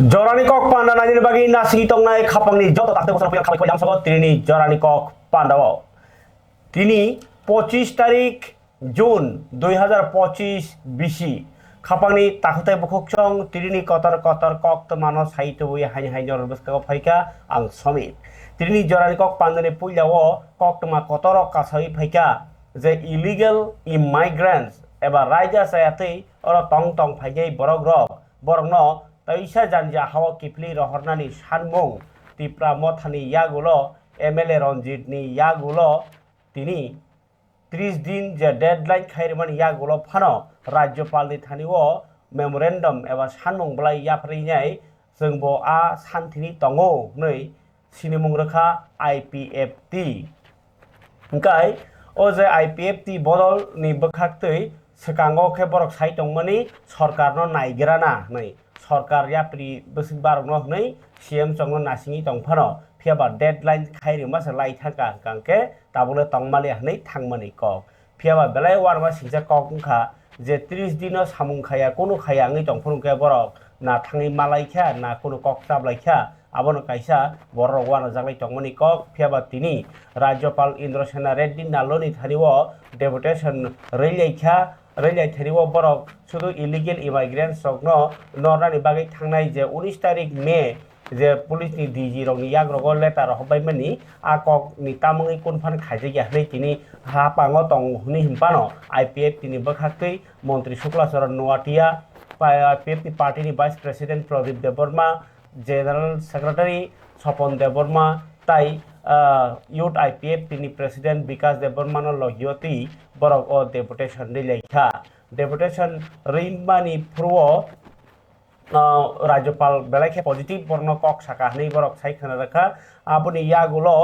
Jorani kok panda nanya bagi nasi tongnai kapang ni joto takte bosor punya kami yang sobat trini jorani kok pandawo. Tini 25 tarik Jun 2025 bisi kapang ni takutai bukukchong trini kotor kok temano saito buya hanya norbus kau paika ang somit. Trini jorani kok panda ni pulyawo kok tema kotor kasai paika the illegal immigrants eba raja sayate ora tong paijai borong no Taisa janja hawa kipli rohornani sanmung tipra mothani yagulo MLA Ronjit ni yagulo tini 30 din je deadline khairman yagulo phano Rajyapal ni thaniwo memorandum eba sanmung blai yaprinyai jengbo a santhini tongo nei sinimung rekha IPFT engkai o je IPFT bodol ni bokhaktei sekango ke borok sai tongmani sarkarno naigirana nei सरकार याप्रि बसिक बारनो नै CM चंगनो नासिङि तंफानो फियाबा deadline खाइरि मास लाई थाका कांके ताबुले तंमाले हनै थांमानि क फियाबा बेलाय वारमा सिंजा कखा जे 30 दिनो सामुं खाया कोनो खाया आङै तंफुरके बरक ना थाङै मालाइखा ना कोनो कक ताबलाइखा आबनो काइसा बरक वाना जागलै तंमानि क फियाबा तिनि राज्यपाल इन्द्रसेना रेड्डी नालोनि थानिवो डेपुटेशन रैलाइखा रैलाइ थानिवो बरक शुधु इलिगेल इमाइग्रेंट्स रकनो नरनानि बागै थांनाय जे 19 तारिख मे जे पुलिस नि डीजी रकनि याग्रगो लेटार हबायमानि आकक नि तामङै कोनफान खाइजे याहनै तिनि हापाङो तं हुनि हिमपानो आईपीएफ तिनि बखाकै मन्त्री शुक्लाचरण नोवाटिया आईपीएफ पार्टी नि vice president Pradip Debbarma general secretary Swapan Debbarma ताई यूथ आईपीएफ तिनि प्रेसिडेंट विकास देबबर्मानो लगियोति बरक ओ डेपुटेशन रिलेखा डेपुटेशन रिम्बानी पूर्व राज्यपाल बेलाखे पॉजिटिव बरनो कक साका नै बरक साइखना रखा आबुनि यागुलो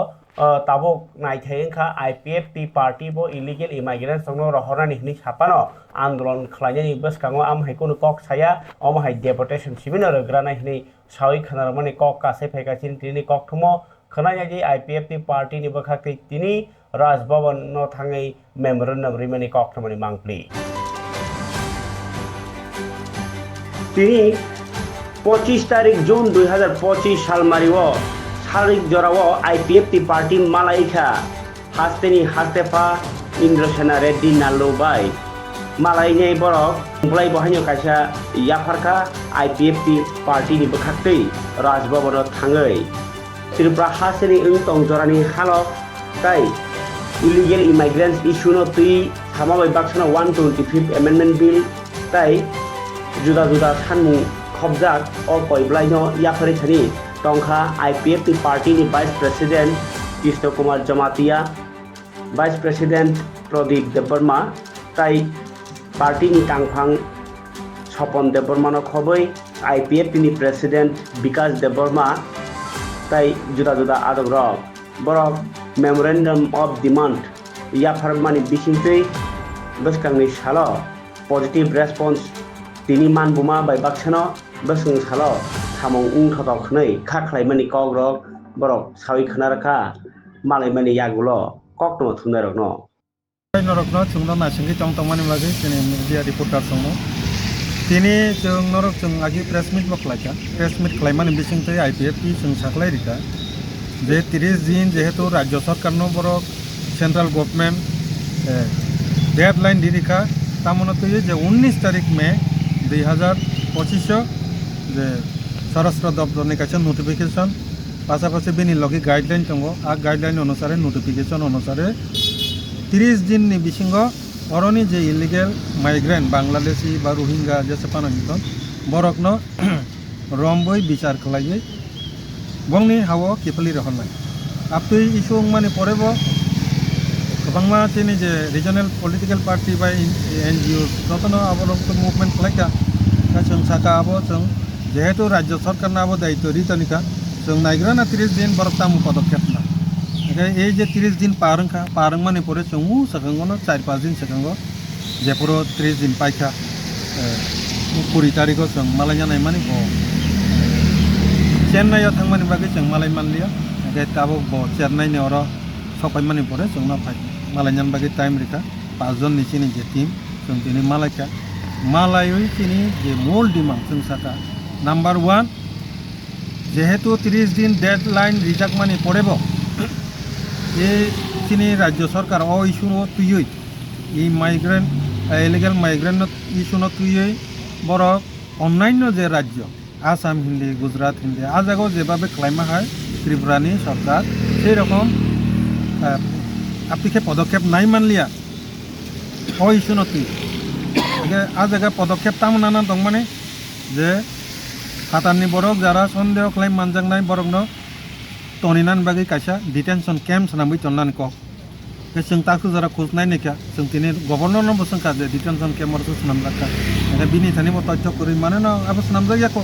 ताबुक नाइथायखा आईपीएफ पार्टी बो इलीगल इमाइग्रेंट्स संनो रहरानि नि सापानो आंदोलन खलायनि बसकाङो आमहाय कोनो कक साया अमहाय डेपुटेशन सिबिनो रग्रानाय नि सावै खनारमानि कक कासे फैगासिन तिनि कक थमो खनायाजि आईपीएफ पार्टी नि बखाखै तिनि राजभवन न थाङै मेमोरेंडम रिमानि कक थमनि मांगप्ली तिनी 25 तारिख जून 2025 साल मारिवो सारिक जरावो आईपीएफ पार्टी मालाइखा हास्तेनी हास्तेफा इंद्रसेना रेड्डी नालुबाई मालाइने बरक ब्लाइ बहायनो काइसा याफारखा आईपीएफ पार्टी नि बखाखै राजभवन थाङै त्रिपुरा हास्तेनी उंतं जरानि हालो ताई इलीगल इमाइग्रेंट्स इशू नो तुई सामाबाई बाक्सना 125 अमेंडमेंट बिल ताई जुदा जुदा सानमुं खबजाक और कयब्लाइनो याफारि थानि तंखा आईपीएफ पार्टी नि vice president Krishna Kumar Jamatia vice president Pradip Debbarma ताई पार्टी नि तांफां स्वपन देबबर्मानो खबै आईपीएफ नि प्रेसिडेंट विकास देबबर्मा ताई जुदा जुदा आदब रक बरक मेमोरेंडम ऑफ डिमांड याफारमानि बिसिंतै बसकांनि सालो पॉजिटिव रेस्पॉन्स तिनि मानबुमा बाय बाक्सनो बसं सालो सामं उंथाव खनै खाख्लायमानि कग्रक बरक सावै खनारखा मालायमानि यागुलो कक्तम थुनारकनो नरकनो जोंनो नासिंगि तंतंमानि बागै जोंनि मिडिया रिपोर्टार संनो तिनि जों नरक जों आगि प्रेस मिट बखलायका प्रेस मिट खलायमानि बिसिंतै आईपीएफ जों साखलाय रिका जे 30 दिन जेहेतु राज्य सरकारनो बरक सेंट्रल गवर्नमेंट डेडलाइन दिरिका तामनो तो जे 19 तारिख में 2025 जे सशस्त्र दफ्तरनि काছে नोटिफिकेशन पासापासि बेनि लगे गाइडलाइन दङ आ गाइडलाइन अनुसारे नोटिफिकेशन अनुसारे 30 दिन नि बिसिंगो अरनि जे इलीगल माइग्रेंट बांग्लादेशी बा रोहिंग्या जेसेबानो नितन बरकनो रम्बय बिचार खलायै बंनि हावो किफलि रहनाय आपतै इशु माने परेबो गोबांमा तिनि जे रिजनल पॉलिटिकल पार्टी बा एनजीओ जतनो आबरक मुभमेंट खलायका जों साका आबो जों जेहेतु राज्य सरकार आबो दायित्व रितनिका जों नायग्राना 30 दिन बरकतामु पदक्षेप ना ए जे 30 दिन पारंग माने परे जों सखंगनो 4-5 दिन सखंगो जेपुरो 30 दिन पाइका 20 तारिखो जों मालायनाय माने चेन्नाई थांमानि बागै जों मालाय मानलिया ताबो चेन्नाई ने अर सफायमानि परे जों ना फाय मालायनान बागै टाइम रिका 5 जन निचिनि जे टीम जों तिनि मालायका Malayu kini je mol dimang sungsaka. Number 1 যেহেতু 30 দিন ডেডলাইন রিজাক মানি পড়েব এই চিনি রাজ্য সরকার অ ইস্যু তুই এই মাইগ্রেন্ট ইলিগেল মাইগ্রেন্ট ইস্যু তুই বড় অন্যান্য যে রাজ্য আসাম হিন্দি গুজরাট হিন্দি আজ আগেও যেভাবে ক্লাইমা হয় ত্রিপুরানি সরকার সেই রকম আপনি পদক্ষেপ নাই মানলিয়া অ ইস্যু তুই আজ আগে পদক্ষেপ তামনা দं মানে যে হাতাरनि borok jara sondeho khlai manjaknai borokno toninan bagi kaisa detention camp sanamui tonnan kok ke sing taksu jara khujnai nikha sing tini governor no bosangka je detention camp morso sanamjaka eke bini thani mo totthyo kori mane no abo sanamjakya ko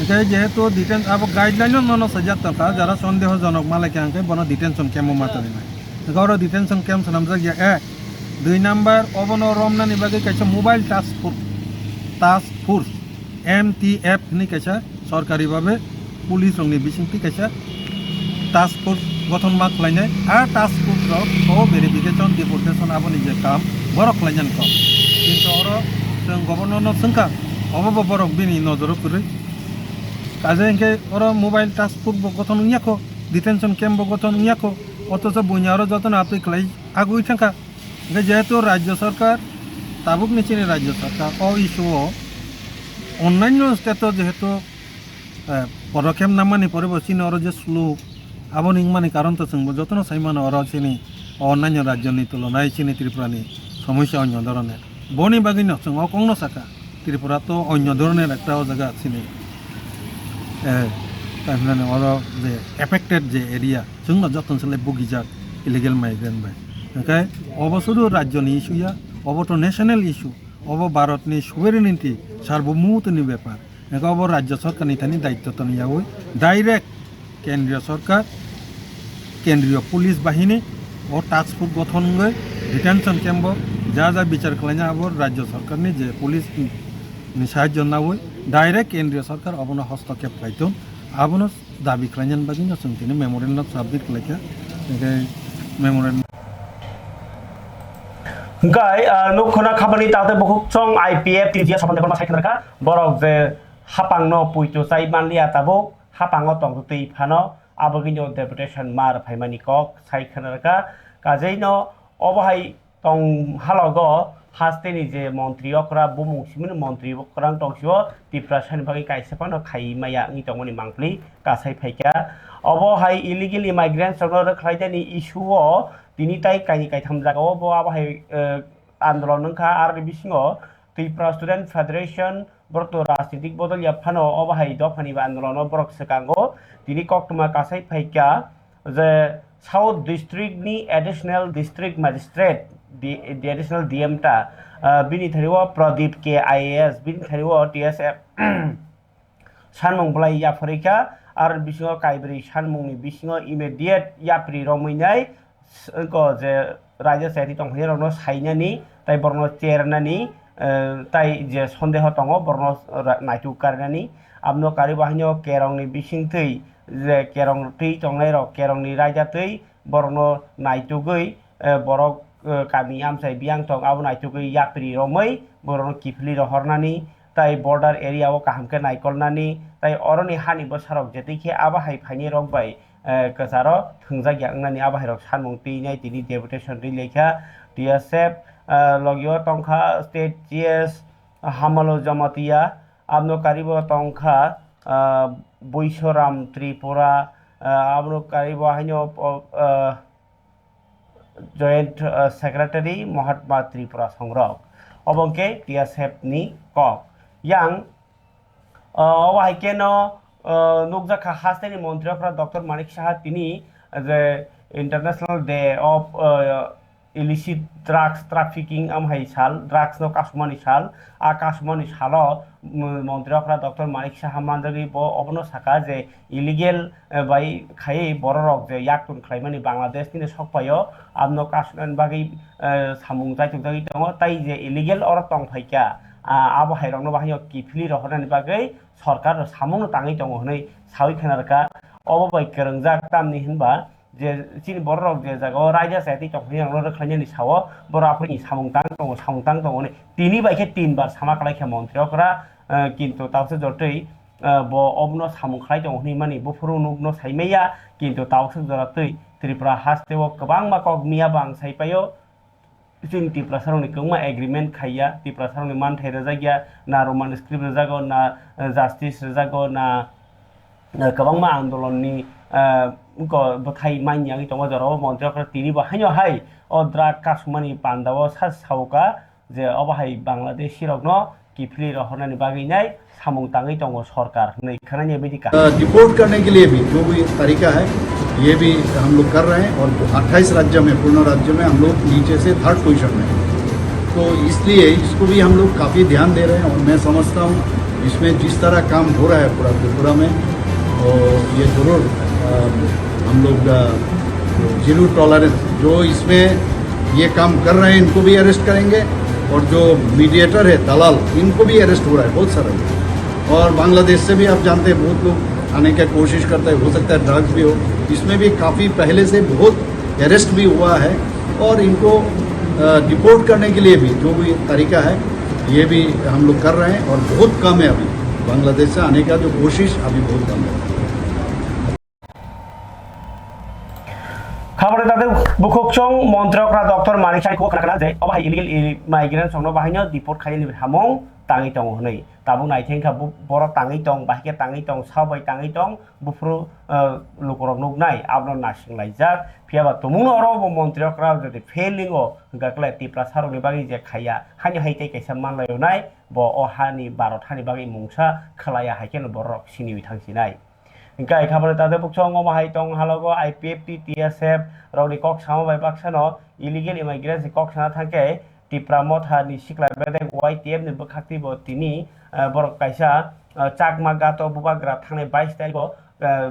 eke jehetu detention abo guideline no no sajak ta jara sondeho jonok malake angke bono detention camp mo matari nai goro detention camp sanamjakya ek 2 number obono romnani bagi kaisa mobile task force MTF ni kaisa সরকারি ভাবে police রংনি বিসিংতি কাইসা task force গঠন মা খাইনাই আর task force rock ও verification deportation আবনি যে কাম বরক খাইনান কম কিন্তু or जों governor সংখ্যা অবব বরক বিনি নজর করে কাজে ইনকে অর মোবাইল টাস্ক ফোর্স গঠন ইয়াকো ডিটেনশন ক্যাম্প গঠন ইয়াকো অথচ বইনার যতন আপনি খাই আগুই থাকা যেহেতু রাজ্য সরকার তাবুক নিচিনি রাজ্য সরকার অ ইস্যু অন্যান্য স্টেটত যেহেতু পদক্ষেপ নামানি পরে চিনি অর যে স্লো আবনি মানে কারণ তো চিনব যতন সাইমান অর চিনি অন্যান্য রাজ্যনি তুলনায় চিনি ত্রিপুরানি সমস্যা অন্য ধরনের বনি বাগিন চিন অকংন সাকা ত্রিপুরা তো অন্য ধরনের একটা জায়গা চিনি তারপরে অর যে এফেক্টেড যে এরিয়া जों যতন চলে বুগিজাক ইলিগেল মাইগ্রেন্ট বাই ওকে অবশুধু রাজ্যনি ইস্যুয়া অব তো ন্যাশনাল ইস্যু অব ভারতনি সুভেরেনিটি সার্বভৌমত্বনি ব্যাপার এগব রাজ্য সরকার নিতানি দায়িত্ব তো নিয়াবই ডাইরেক্ট কেন্দ্রীয় সরকার কেন্দ্রীয় পুলিশ বাহিনী ও টাস্ক ফোর্স গঠন করে ডিটেনশন ক্যাম্প যা যা বিচার খাইনা আবার রাজ্য সরকারনি যে পুলিশ সাহায্য নাবই ডাইরেক্ট কেন্দ্রীয় সরকার অবনো হস্তক্ষেপ খাইতো আবনো দাবি খাইনান বাগিন जों তিনি মেমোরেন্ডাম সাবমিট খাইকা memorandum Gai nukhona khabani tate bokuk chong IPF tidia sapante korma sai khanaka borok je hapang no puito sai manlia tabo hapang tong tui phano abogino deputation mar phaimani kok sai khanaka kajei no obohai tong halogo hasteni je মন্ত্রী okra bumung simun মন্ত্রীokrang tongsio tiprasan bagi kaisapano khaimaya ngi tongmani mangpli kasai phaika obohai illegal immigrants sogor khlaidani issue o তিনি তাই কাইনি কাইথাম জায়গাও বো আবহাই আন্দোলন নংখা আর বিসিङो Tripura student federation বর্ত রাজনীতিক বদল ইয়াফানো অবহাই দফানি আন্দোলন বরক সেকাঙ্গো তিনি কক্টমা কাসাই ফাইকা যে সাউথ ডিস্ট্রিক্ট নি এডিশনাল ডিস্ট্রিক্ট ম্যাজিস্ট্রেট দি এডিশনাল ডিএম টা বিনি থারিও প্রদীপ কে আইএএস বিনি থারিও টিএসএফ সানমং বলাই ইয়াফরিকা আর বিসিङो কাইবরি সানমংনি বিসিङो immediate ইয়াপ্রি রমইনাই ko je raja seti tong hero no sainani tai borno chernani tai je sondeho tongo borno naitu karnani amno kari bahinyo kerong ni bising tei je kerong tei tongnai ro kerong ni raja tei borno naitu gei borok kami amsai biang tong abu naitu gei yapri romai borno kifli ro hornani tai border area o kahamke naikolnani tai oroni hani bosarok jetike aba hai phani rok bai kasaro thungjak yaknani abahairok sanmung tinai tini deputation ri lekha TSF logio tongkha state GS hamalo jamatia abno karibo tongkha boisoram tripura abno karibo haino joint secretary mahatma tripura songrok obongke TSF ni kok yang obahaikeno nukjaka hasteni মন্ত্রীরা doctor Manik Saha তিনি যে international day of illicit drugs trafficking আমহাই সাল drugs no kasmani sal a kasmani salo মন্ত্রীরা doctor Manik Saha মানজাগি ব অবনো সাকা যে ইলিগেল বাই খাই বড়রক যে ইয়াকতুন খাইমানি বাংলাদেশ তিনি সকপায়ো আমনো কাসমান বাগি সামুং জাইতুগি দङ তাই যে ইলিগেল অর টং ফাইকা আবহাইরংনো বাহিयो কিফলি রহনানি বাগै सरकार सामनो ताङै दङ हनै सावै खोनारका अबबाय गोरोंजाक तामनि होनबा जे चिनि बररक जे जागाव रायजा सायति तखनि रखलायनि सावो बराफोरनि सामंतां दङ नै तिनि बायखे 3 बार सामा खालायखा मन्त्रिफोरा किन्तु तावसो जतै bo obno samung khlai tong hni mani bufuru nugno saimeya kintu tawsuk jora tui Tripura hasteo kwbangma kok miya bang saipayo जों त्रिपुरा सरकारनि गोबां एग्रीमेंट खाया त्रिपुरा सरकारनि मानथाय रोजागिया ना रोमान स्क्रिप्ट रोजागो ना जास्टिस रोजागो ना गोबांमा आन्दोलननि बथाय मानियाङै दङ जेराव मन्थ्रिफ्रा तिनि बाहायनो हाय अद्रा कासमानि पान्दाव सावका जे अबाहाय बांलादेश सिरकनो किफली रहरनानि बागैनाय सामुं ताङै दङ सरकार नै खानानि बेदि का डिपोर्ट करने के लिए भी जो भी तरीका है ये भी हम लोग कर रहे हैं और 28 राज्य में पूर्ण राज्य में हम लोग नीचे से 3rd पोजीशन में हैं। तो इसलिए इसको भी हम लोग काफ़ी ध्यान दे रहे हैं और मैं समझता हूँ इसमें जिस तरह काम हो रहा है पूरा त्रिपुरा में और ये जरूर हम लोग जीरो टॉलरेंस जो इसमें ये काम कर रहे हैं इनको भी अरेस्ट करेंगे और जो मीडिएटर है दलाल इनको भी अरेस्ट हो रहा है बहुत सारा और बांग्लादेश से भी आप जानते हैं बहुत लोग आने की कोशिश करते हैं हो सकता है ड्रग्स भी हो इसमें भी काफ़ी पहले से बहुत अरेस्ट भी हुआ है और इनको डिपोर्ट करने के लिए भी जो भी तरीका है ये भी हम लोग कर रहे हैं और बहुत कम है अभी बांग्लादेश से आने का जो कोशिश अभी बहुत कम है। खबर तादे बुखोकचों मन्त्रकरा डॉक्टर मानिकसाई को खोना जे अबाहाय इलिगेल माइग्रेंट संनो बाहायनो डिपोर्ट खायनि हामं ताङै दङ हनै ताबु नायथेंखा बर' ताङै दं बाहायके ताङै दं साबाय ताङै दं बुफ्रु लुकरक नुगनाय आबनो नासिंलायजाक फियाबा तमुनो अरो मन्त्रिकरा जदि फेलिंगो गाकले त्रिपुरा सारनि बागै जे खाया हानि हायते कैसा मानलायनाय ब अहानि भारतहानि बागै मुंसा खलाया हायकेन बर' सिनि थांसिनाय गाय खबर तादे बुकचों माहाय दं हालगो IPFT TSF रावनि कक सामाबाय बाक्सानो इलिगेल इमाइग्रेन्ट कक साना थांके त्रिपुरा मथानि सिख्ला बेदे YTF नि बखाक्ति ब तिनि बर कायसा चाकमा गातो बुबाग्रा थांनाय 22 तारिखो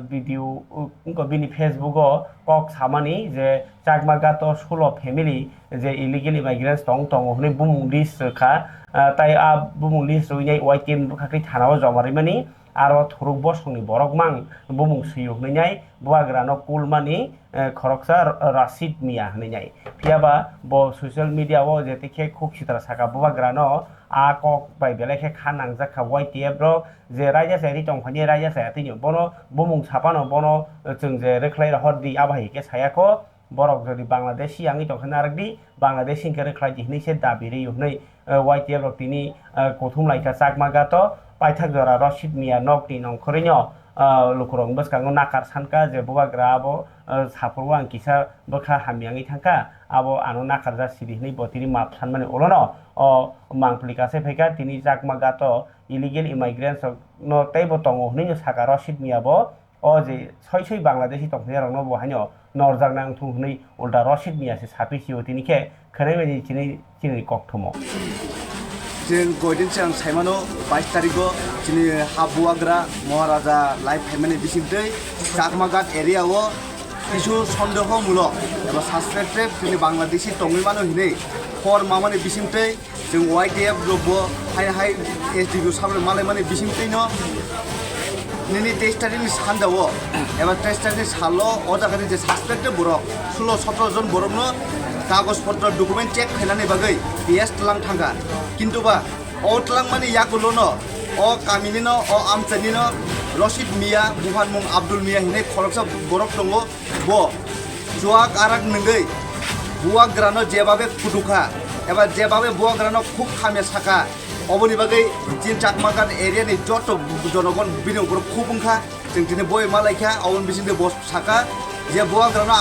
भिडियो उनको बिनि फेसबुको कक सामानि जे चाकमा गातो 16 फेमिली जे इलिगेल इमाइग्रेन्ट दं हनै बुमुं लिस्ट खा ताय आ बुमुं लिस्ट रुइनाय YTF नि बखाक्ति थानाव जमारिमानि आरो थुरुक बसंनि बरकमां बुमुं सुयुगनाय बुवाग्रानो कुलमानि खरकसा राशिद मिया हनैनाय फियाबा ब सोशल मीडिया वो जेतेखे खुखसित्रा साका बुवाग्रानो आ कक बाय बेलेखे खानां जाखा YTF रो जे रायजा सायरि तंफानि रायजा सायतिनि बनो बुमुं सापानो बनो जों जे रेखलाय रहरदि आबाहिके सायाखो बरक जदि बांलादेशी आंनि तंखाना आरगदि बांलादेशी के रेखलाय दिहनैसे दाबिरि हनै YTF रो तिनि कोथुम लायका चाकमागातो पाइथाक जरा रशिद मिया नकनि नंखरिनो लुकुरं बसकांगो नाकार सानका जे बुवाग्रा आबो साफरबो आं किसा बखा हामियाङै थांका आबो आनो नाकार जा सिरिहनै बतिनि मापसान माने ओलोनो मांप्लिकासे फैका तिनि जाकमागातो इलिगेल इमाइग्रेन्ट्स नो तैबो तंगो हनैनो साका रशिद मियाबो जे सय बांलादेशी तंखनि रंनो बहायनो नरजागनां थुहनै उल्टा रशिद मियासे सापिसियो तिनिखे खनैबायदि चिनि कक्थमो जों गयदिन सिगां साइमानो 22 तारिखो जोंनि हाबुवाग्रा महाराजा लाइफ फेमिलि बिसिंदै चाकमागात एरियाव किछु सन्देहमूलक एबा सासपेक्टेड जोंनि बांलादेशी तंगैमानो हिनै फर मामानि बिसिंदै जों YTF ग्रुपबो हाय SDB सामने मालायमानि बिसिंदैनो निनि 23 तारिखनि सानदाव एबा 23 तारिखनि सालो अजागानि जे सासपेक्टेड बरक 16-17 जन बरकनो कागज पत्र डकुमेन्ट चेक खालामनानै बागै PS तलां थांगा किन्तु बा अ तलां माने याकुलोनो अ कामिनिनो अ आमचानिनो रशिद मिया बुहान मुं आब्दुल मिया हिनै खरकसा बरक दंगो ब जुवाक आराक नंगै बुवाग्रानो जेबाबे खुदुखा एबा जेबाबे बुवाग्रानो खुब खामे साका अबनि बागै जिन चाकमागात एरियानि जत जनगण बिनो ग्रुप खुबुंखा जों दिनै बय मालायखा अबन बिसिंदे बस साका जे बुवाग्रानो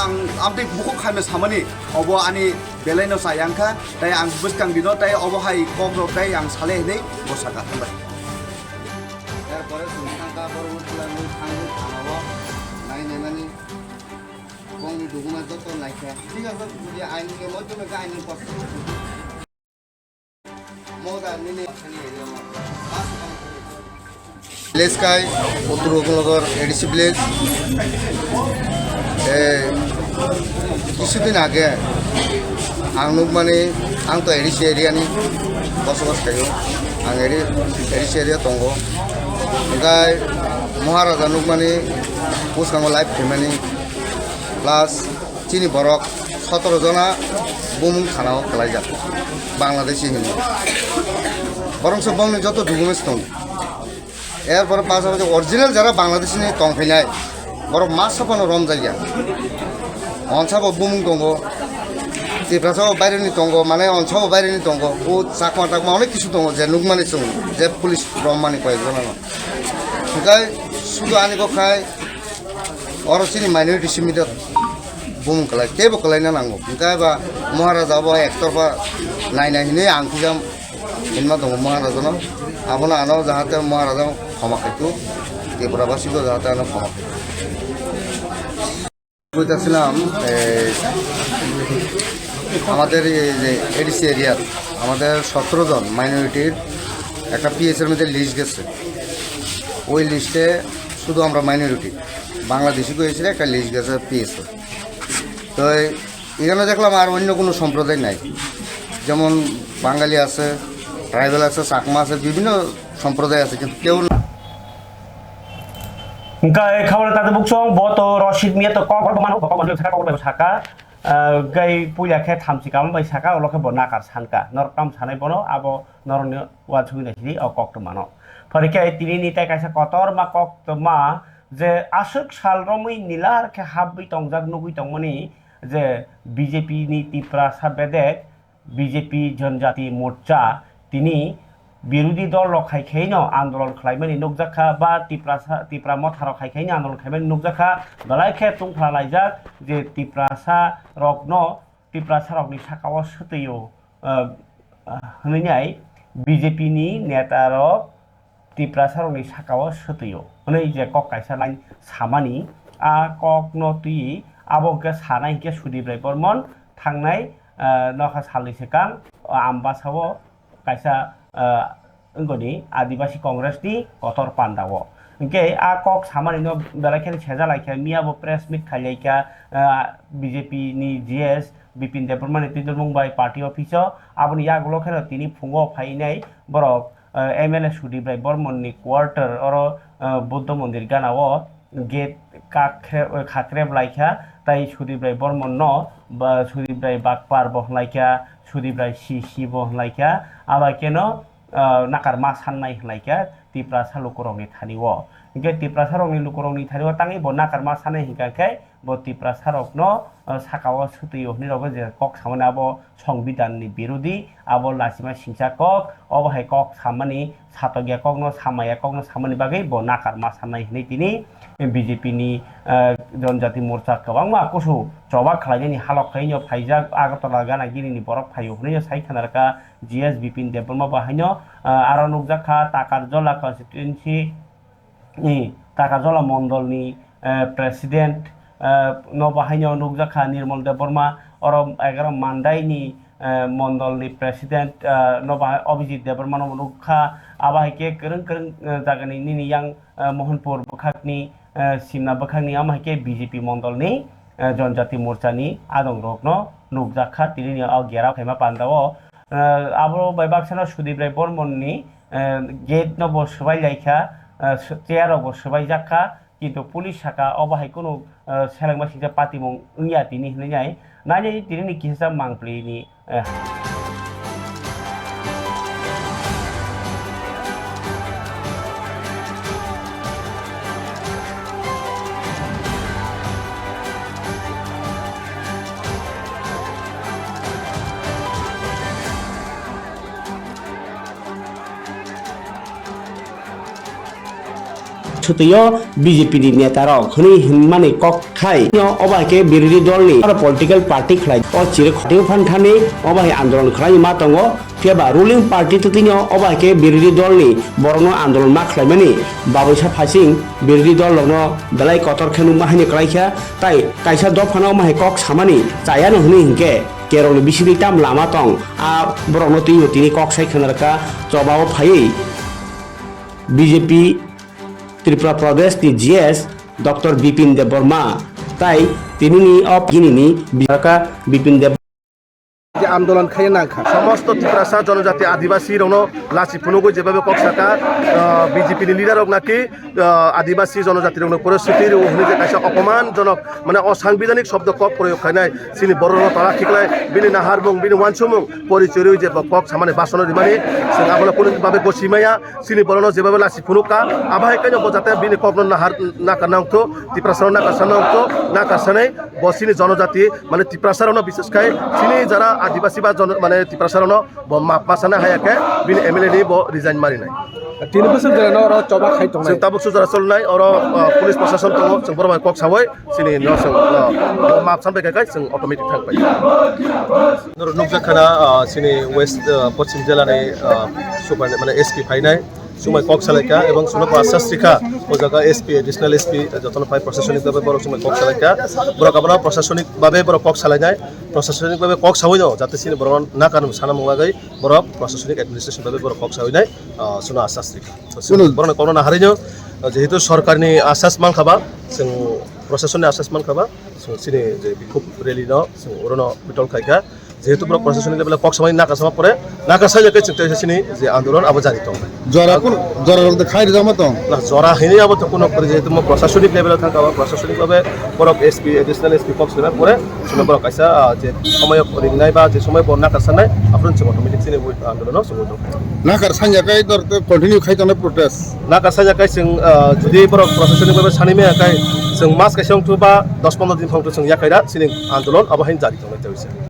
आमते बुखु खामे सामानि अब आनि बेलायनो सायांखा ताय आं बुसकां दिनो ताय अबहाय कक्रो ताय आं साले हिनै बसाका थांबाय तारपरे सुंखांका बरबुतला नु थांगो थानाव नायनायमानि गंनि डकुमेन्ट जत नायखा ठीक আছে যদি আইনকে মধ্যে আইনের পক্ষে Village kai Choprobkha ADC village কিছুদিন আগে आंनुक माने आं तो ADC एरिया नि बसबास खायो आं ADC एरिया दंगो ओमफ्राय महाराजा नुक माने मुसकांगो लाइफ फेमिलि प्लास चिनि बरक 17 जना बुमुं थानाव खालायजाक बांलादेशी हिनो बरं सब बावनि जत डकुमेन्ट्स दं এরপরে পাশাপাশি অরিজিনাল যারা বাংলাদেশি নিয়ে টংফাইনাय বড় মাছ সাফানো রম জায়গা অনসাবো বুমুং দङ টিপ্রাসাও বাইরেনি দङ মানে অনসাবো বাইরেনি দङ ও চাকমা টাকমা অনেক কিছু দङ যে নুকমানি जों যে পুলিশ রমমানি কয়েকজন ওখাই শুধু আনিগো খায় অরসিনি মাইনরিটি সিমিদত बुम कलाय केबो कलायना नांगौ ओंखाय बा महाराजा बा एकतरफा नायनायनि आंखिजाम इनमा दङ महाराजानो आबोना आनाव जाहाते महाराजा ক্ষমাখাইতো ত্রিপুরাবাসীকে যাহাতে আনা ক্ষমাখাইতো বলতেছিলাম আমাদের এই যে এডিসি এরিয়ার আমাদের 17 জন মাইনরিটির একটা পিএসের মধ্যে লিস্ট গেছে ওই লিস্টে শুধু আমরা মাইনরিটি বাংলাদেশি কইছিল একটা লিস্ট গেছে পিএস তো এখানে দেখলাম আর অন্য কোনো সম্প্রদায় নাই যেমন বাঙালি আছে ট্রাইবেল আছে চাকমা আছে বিভিন্ন সম্প্রদায় আছে কিন্তু কেউ gai khawal ta buk chong bo to roshid mia to ko ko manu ko ko saka ko saka gai puya khe thamsi kam bai saka lo khe bo nakar sanka nortam sanai bono abo norne wa chui na hi o kok to mano pharike tini ni ta kaisa kotor ma kok to ma je ashuk sal romui nilar khe habbi tongjak nugui tongmani je BJP ni Tiprasa bedek BJP जनजाति मोर्चा tini বিরোধী দল রখাইখাইনো আন্দোলন খাইমানি নুকজাখা বা তিপ্রা মথার খাইখাইনি আন্দোলন খাইমানি নুকজাখা দলাইখে তুংফা লাইজাক যে Tiprasa রকনি সাকাও সতৈও হনैनाय BJP নি নেতা rock Tiprasa রকনি সাকাও সতৈও হनै যে কক কাইসা লাइन সামানি आ কক নতি আবকে সানাইকে সুদিब्राय बर्मन थांनाय नखा सालनि सिगां आम्बासाव काइसा अंगनि आदिबासी कांग्रेस नि कतर पान्दाव इनके आ कक सामानि न बेलाखेन सेजालाइखा मियाबो प्रेस मिट खालाइखा बीजेपी नि जीएस बिपिन देबरमानि तिदर मुंबाई पार्टी ऑफिस आबनि यागलो खेन तिनि फुंगो फाइनाय बरक एमएलए सुदिब्राय बर्मन नि क्वार्टर और बुद्ध मंदिर गानाव गेट खाख्रेब लाइखा ताई सुदिब्राय बर्मन न बा सुदिब्राय बागपार बहलाइखा सुदिब्राय सिसि बहलाइखा आबाकेन नाकार मा साननाय हलाइखा तिप्रासा लुकरंनि थानिव इनके तिप्रासा रंनि लुकरंनि थानिव तांगि ब नाकार मा साननाय हिगाखाय ब तिप्रासा रकनो साकाव सुतैयो हनि रग जे कक सामाना ब संविधाननि बिरोधी आब लासिमा सिंसा कक अबहाय कक सामानि सातगिया ककनो सामाया ककनो सामानि बागै ब नाकार मा साननाय हनि तिनि बीजेपी नि जनजाति मोर्चा गोबां कुसु जबा खालायनायनि हालक खायनो फाइजाक आगरतला गानागिरिनि बरफ फायो हनै साइखानारका जीएस बिपिन देबरमा बाहायनो आरो नुकजाखा ताकारजला कन्स्टिट्युएन्सि नि ताकारजला मण्डलनि प्रेसिडेन्ट न बाहायनो नुकजाखा निर्मल देबरमा और 11 मान्दाइनि मण्डलनि प्रेसिडेन्ट न बाहाय अभिजित देबरमा नुखा आबाहायके गोरों जागानि निनियां मोहनपुर बखाकनि सिमना बखाकनि आमाहायके बीजेपी मण्डलनि जनजाति मोर्चानि आदं रकनो नुकजाखा तिनि गेरा खायमा पान्दाव आबो बायबाक्साना सुदिब्राय बर्मननि गेट न बसबाय लाइखा चेयार बसबाय जाखा किन्तु पुलिस साका अबाहाय कोनो सेलेंबा सिजा पातिमं उया तिनि हनैनाय नायनाय तिनि किसा मांप्लिनि छुतैयो बीजेपी नि नेता रक हनै हिनमानि कक खाय अबाके बिरोधी दलनि आरो पलिटिकल पार्टी खलाय अ चिरे खटे फानथानि अबाहे आन्दोलन खलाय मा दङ फेबा रुलिं पार्टी ततिनो अबाके बिरोधी दलनि बरनो आन्दोलन मा खलायमानि बाबैसा फासिं बिरोधी दल लगनो दलाय कतर खेनु माहानि खलायखा ताई काइसा दफानाव माहे कक सामानि चायानो हनै हिंके केरल बिसिनि ताम लामा दं आ बरनो तिनि तिनि कक साइ खनरका जबाव फायै बीजेपी त्रिपुरा प्रदेश नि जीएस डॉक्टर बिपिन देबरमा ताई तिनि अप गिनिनि बिका बिपिन देब আন্দোলন খাইয়ে না খা সমস্ত ত্রিপুরাসা জনজাতি আদিবাসী রং লাচি ফুনুগো যেভাবে কক্সাকা বিজেপি লিডার রক নাকি আদিবাসী জনজাতি রং পরিস্থিতির যে কাছে অপমানজনক মানে অসাংবিধানিক শব্দ কক প্রয়োগ খাইনাই সিনি বড় তারা ঠিকলাই বিনি নাহার মুং বিনি ওয়ানসুমুং পরিচয় যে কক সামানে বাসন রিমানি जों आगोल पुलिसभावे गसिमाया सिनि बरनो जेबाबो लासि फुनुका आबाहाय कायनो बजाते बिनि कबनो नाहार नाकारनांगतो तिप्रासार नाकारसानांगतो नाकारसानै बसिनि जनजाति माने तिप्रासारनो बिसेसखाय सिनि जारा आदिबासी बा माने तिप्रासारनो मापासाना हायाके बिनि एमएलए नि ब रिजाइन मारिनाय 3 बोसोर जानो र चबा खाइ दं जों ताबुक सुजारा सलनाय और पुलिस प्रशासन दङ जों बरबाय कक सावै सिनि न जों माप सानबायखाय जों अटोमेटिक थांबाय नुकजाखाना सिनि वेस्ट पश्चिम जिल्लानि सुपार माने एसपि फाइनाय सुमाय कक सालायका एवं सुनक आसास्रिखा ओ जागा एसपि एडिशनल एसपि जतन फाइ प्रशासनिक भाबे बर सुमाय कक सालायका बर गाबना प्रशासनिक भाबे बर कक सालायनाय प्रशासनिक भाबे कक सावै दं जाते सिनि बर ना कानु साना मुगागै बर प्रशासनिक एडमिनिस्ट्रेशन भाबे बर कक सावैनाय सुना आसास्रिखा बर कोनो नाहारिनो जेहेतु सरकारनि आसास मानखाबा जों प्रशासननि आसास मानखाबा जों सिनि जे बिखुब रेलि न जों उरनो बिटल खायका जेहेतु बर प्रशासनिक लेभेल कक सावै नाकासामा परे नाकासाय जाके चिंता सिनि जे आंदोलन अब जारी दं जरा रक्त खाइ जामा दं ना जरा हैनी अब तो कोनो पर जेहेतु म प्रशासनिक लेभेल थांखाबा प्रशासनिक भाबे बरक SP additional SP Cox's level परे सुना बरक कायसा जे समय रिंनाय बा जे समय बर नाकासानाय आफ्रन जों अटोमेटिक सिनि आंदोलन सुबुद नाकार सानजाकाय दर कन्टिन्यू खाइ जाना प्रोटेस्ट नाकासाय जाकाय जों जुदि बरक प्रशासनिक भाबे सानिमे आकाय जों मास कायसां तो बा 10-15 दिन फांतो जों याकायदा सिनि आंदोलन अब हैन जारी दं तेवसे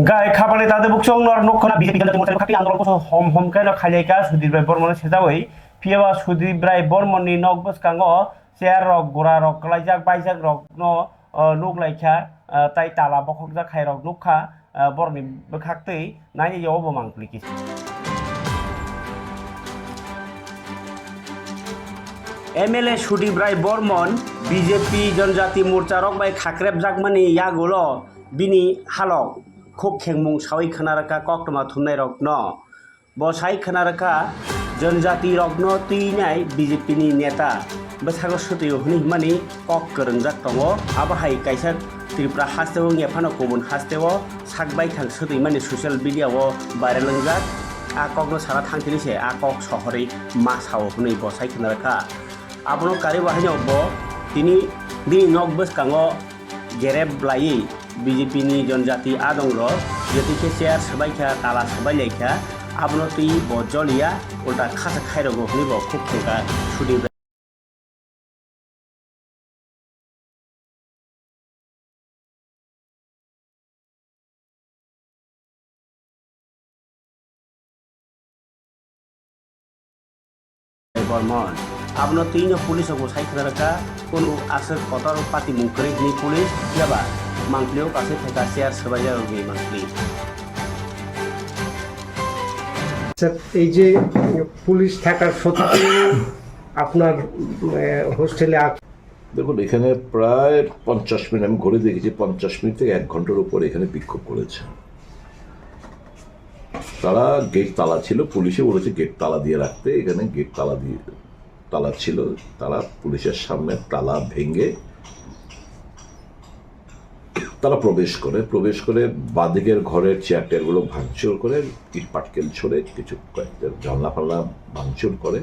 गाय खाबानि तादे बुकसं नर नखना बिजेपि जन मोर्चा खाति आंदोलन को हम हम कायनो खायलेका सुदीप बर्मन सेजावै पियावा सुदीप बर्मननि नक बसकांगो शेयर रक गोरा रक लाइजाक बाइजाक रक न नुक लाइखा ताइ ताला बखकजा खाय रक नुखा बरनि बखाक्तै नानि याव बमांक्लिकि एमएलए सुदीप बर्मन बिजेपि जनजाति मोर्चा रक बाय खाक्रेब जाकमानि यागोलो बिनि हालक खुब खेंमुं सावै खोनारका कक्टमा थुमनाय रत्न बसाय खोनारका जनजाति रत्न तैनाय बिजेपिनि नेता बैसागो सुतै हनि मानि कक गोरोंजाक दङ आबाहाय कायसा त्रिपुरा हास्तेव नेफानो गुबुन हास्तेव साकबाय थां सुतै मानि ससियेल मिडियाव भाइरेल लंजाक आ ककनो सारा थांथिनिसे आ कक सहरै मासाव हनै बसाय खोनारका आबनो कारि बाहायनाव ब तिनि बि नक बसकांगो गेरेब लायै बीजेपी नि जनजाति आदंग जतिखे शेयर सबाइखा ताला सबाइलाइखा आबनो तुई बजलिया उल्टा खासा खाइरगो हनिबो खुब खेका सुदीप बर्मन आबनो तुईनो पुलिस को साइखरका कोनो आसर कतर पाति मुंकरे नि पुलिस याबा मांगलियाव कासे थेका शेयर सबाइया रगे मांगलि এই যে পুলিশ থাকার সত্ত্বেও আপনার হোস্টেলে দেখুন এখানে প্রায় 50 মিনিট আমি ঘুরে দেখেছি 50 মিনিট থেকে 1 ঘন্টার উপর এখানে বিক্ষোভ করেছে তারা গেট তালা ছিল পুলিশে বলেছে গেট তালা দিয়ে রাখতে এখানে গেট তালা ছিল তারা পুলিশের সামনে তালা ভেঙে তারা প্রবেশ করে বাদিকের ঘরের চেয়ার টেয়ারগুলো ভাঙচুর করে ইট পাটকেল ছড়ে কিছু কয়েকটা জানলা ফাল্লা ভাঙচুর করে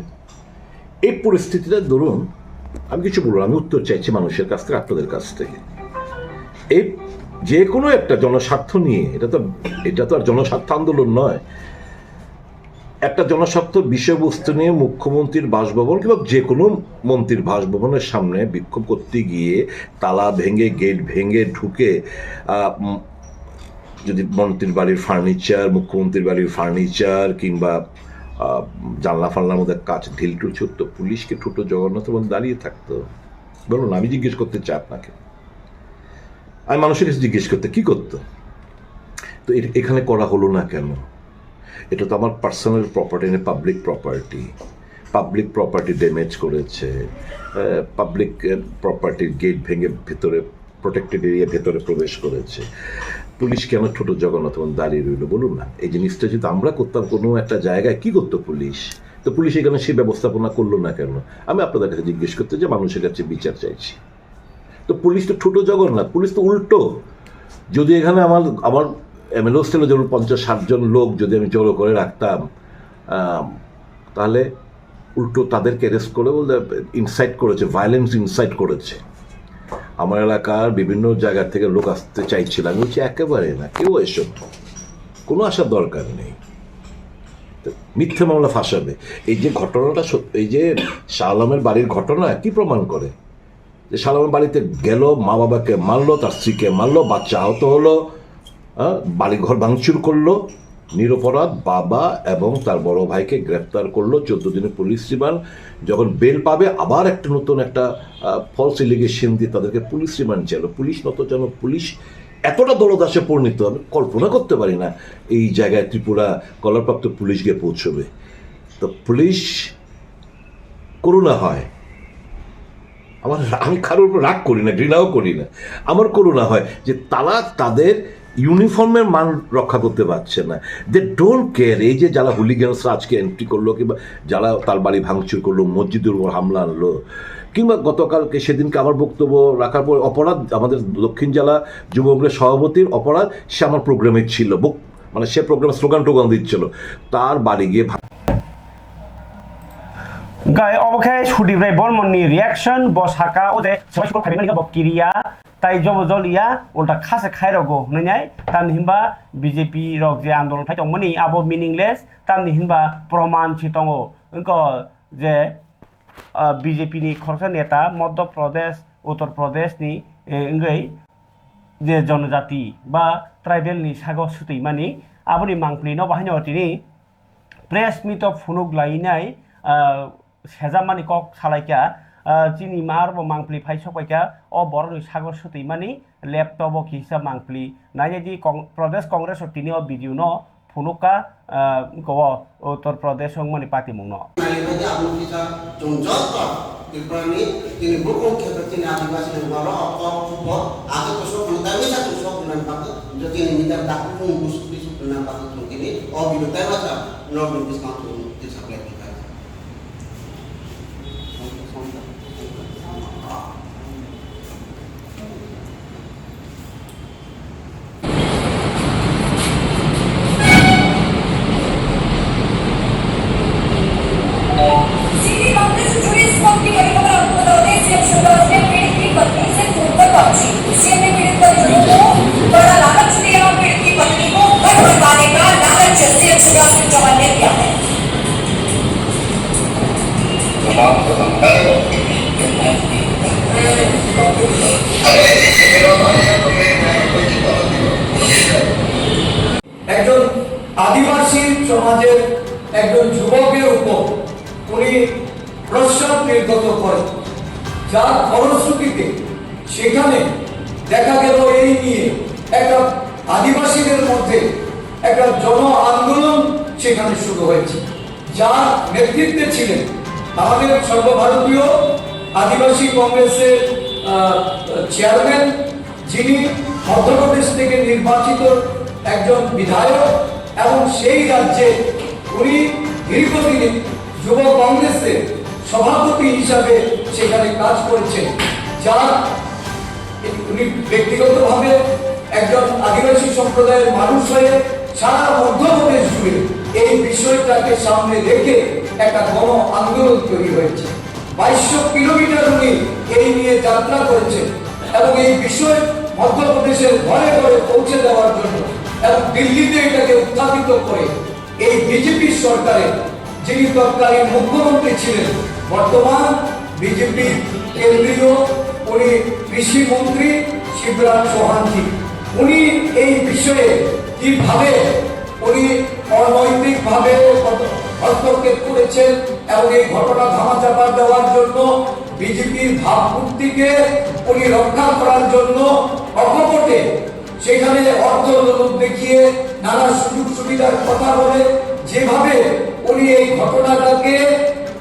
এই পরিস্থিতিটা ধরুন আমি কিছু বলবো আমি উত্তর চাইছি মানুষের কাছ থেকে আপনাদের কাছ থেকে এই যে কোনো একটা জনস্বার্থ নিয়ে এটা তো আর জনস্বার্থ আন্দোলন নয় একটা জনস্বার্থ বিষয়বস্তু নিয়ে মুখ্যমন্ত্রীর বাসভবন কিংবা যে কোনো মন্ত্রীর বাসভবনের সামনে বিক্ষোভ করতে গিয়ে তালা ভেঙে গেট ভেঙে ঢুকে যদি মন্ত্রীর বাড়ির ফার্নিচার মুখ্যমন্ত্রীর বাড়ির ফার্নিচার কিংবা জানলা ফাল্লার মধ্যে কাজ ঢিলটুল ছুটত পুলিশকে ঠুটো জগন্নাথ বন্ধ দাঁড়িয়ে থাকতো বলুন আমি জিজ্ঞেস করতে চাই আপনাকে আমি মানুষের কাছে জিজ্ঞেস করতে কি করতো তো এখানে করা হলো না কেন এটা তো আমার পার্সোনাল প্রপার্টি না পাবলিক প্রপার্টি ড্যামেজ করেছে পাবলিক প্রপার্টির গেট ভেঙে ভেতরে প্রোটেক্টেড এরিয়া ভেতরে প্রবেশ করেছে পুলিশ কেন ছোট জগন্নাথ দাঁড়িয়ে রইল বলুন না এই জিনিসটা যদি আমরা করতাম কোনো একটা জায়গায় কি করতো পুলিশ তো পুলিশ এখানে সেই ব্যবস্থাপনা করলো না কেন আমি আপনাদের কাছে জিজ্ঞেস করতে যে মানুষের কাছে বিচার চাইছি তো পুলিশ তো ছোট জগন্নাথ পুলিশ তো উল্টো যদি এখানে আমার এমএলএ হোস্টেলে যেমন 50-60 জন লোক যদি আমি জড়ো করে রাখতাম, তাহলে উল্টো তাদেরকে অ্যারেস্ট করে বলতে ইনসাইট করেছে, ভায়োলেন্স ইনসাইট করেছে। আমার এলাকার বিভিন্ন জায়গা থেকে লোক আসতে চাইছিল, আমি বলছি একেবারে না, কেউ এসব কোনো আসার দরকার নেই, মিথ্যে মামলা ফাঁসাবে। এই যে ঘটনাটা, এই যে শাহ আলমের বাড়ির ঘটনা কি প্রমাণ করে? যে শাহ আলমের বাড়িতে গেল, মা বাবাকে মারলো, তার স্ত্রীকে মারলো, বাচ্চা আহত হলো, বাড়িঘর ভাঙচুর করলো, নিরপরাধ বাবা এবং তার বড় ভাইকে গ্রেফতার করলো, 14 দিনের পুলিশ রিমান্ড। যখন বেল পাবে আবার একটা নতুন একটা ফলস এলিগেশন দিয়ে তাদেরকে পুলিশ রিমান্ড চাইলো। পুলিশ যেন পুলিশ এতটা দলদাসে পরিণত, আমি কল্পনা করতে পারি না এই জায়গায় ত্রিপুরা কলারপ্রাপ্ত পুলিশ গিয়ে পৌঁছবে। তো পুলিশ করুণা হয়, আমি কারোর উপর রাগ করি না, ঘৃণাও করি না, আমার করুণা হয় যে তারা তাদের ইউনিফর্মের মান রক্ষা করতে পারছে না। They don't care. এই যে যারা হুলিগানসরা আজকে এন্ট্রি করলো, কিংবা যারা তার বাড়ি ভাঙচুর করলো, মসজিদের উপর হামলা আনলো, কিংবা গতকালকে সেদিনকে আমার বক্তব্য রাখার পর অপরাধ আমাদের দক্ষিণ জেলা যুব কংগ্রেস সভাপতির অপরাধ, সে আমার প্রোগ্রামে ছিল, মানে সে প্রোগ্রামে স্লোগান টোগান দিচ্ছিল, তার বাড়ি গিয়ে গায়ে অবখায় সুদীপ্রায় বর্মননি রিয়াকশন বসাকা ও যে সবাই সুখ খাইবেন নিগা বকিরিয়া তাই জবজলিয়া উল্টা খাসে খাইরগো হনাই তান হিমবা বিজেপি রক যে আন্দোলন ফাইতং মনি আবো মিনিংলেস তান হিমবা প্রমাণ ছিতঙ্গো ইনকো যে বিজেপি नि খরসা নেতা মধ্য প্রদেশ উত্তর প্রদেশ नि ইংগै যে জনজাতি বা ট্রাইবেল नि সাগর সুতै মানি আবনি মাংপ্লি ন বাহাইनो तिनि প্রেস মিট ফুনুক লাইনাই সেজামানি কক সালাইকা চিনি মার মাংপ্লি ফাইসপাইকা ও বড় সাগর সুতৈমানি ল্যাপটপ হিসাব মাংপ্লি নাইদি প্রদেশ কংগ্রেস তিনি ও ভিডিও ন ফুনুকা উত্তর প্রদেশ মানে পাতি মুং ন Tiprani kini bukong kepertina Adibashi negara atau kubur atau kesok mengetahui satu sok dengan pakai jadi ini minta takut fungkus besok dengan pakai tu kini oh bila tema macam normal discount tu disappear kita. একজন আদিবাসী সমাজের একজন যুবকের উপর উনি প্রস্রাব নির্গত করেন, যার ফলশ্রুতিতে সেখানে দেখা গেল এই নিয়ে একটা আদিবাসীদের মধ্যে একটা জন আন্দোলন সেখানে শুরু হয়েছে, যার নেতৃত্বে ছিলেন আমাদের সর্বভারতীয় আদিবাসী কংগ্রেসের চেয়ারম্যান, যিনি মধ্যপ্রদেশ থেকে নির্বাচিত একজন বিধায়ক এবং সেই রাজ্যে উনি দীর্ঘদিন যুব কংগ্রেসের সভাপতি হিসাবে সেখানে কাজ করেছেন, যার উনি ব্যক্তিগতভাবে একজন আদিবাসী সম্প্রদায়ের মানুষ হয়ে সারা মধ্যপ্রদেশ জুড়ে এই বিষয়টাকে সামনে রেখে একটা গণ আন্দোলন তৈরি হয়েছে। 2200 কিলোমিটার উনি এই নিয়ে যাত্রা করেছেন এবং এই বিষয় মধ্যপ্রদেশের ঘরে ঘরে পৌঁছে দেওয়ার জন্য এবং দিল্লিতে এটাকে উত্থাপিত করে এই বিজেপি সরকারের যিনি তৎকালীন মুখ্যমন্ত্রী ছিলেন, বর্তমান বিজেপি কেন্দ্রীয় উনি কৃষি মন্ত্রী শিবরাজ চৌহানজি, উনি এই বিষয়ে কিভাবে উনি অনৈতিকভাবে হস্তক্ষেপ করেছেন এবং এই ঘটনা ধামাচাপা দেওয়ার জন্য বিজেপির ভাবমূর্তিকে উনি রক্ষা করার জন্য অকপটে সেখানে অর্থ দেখিয়ে নানা সুযোগ সুবিধার কথা বলে যেভাবে উনি এই ঘটনাটাকে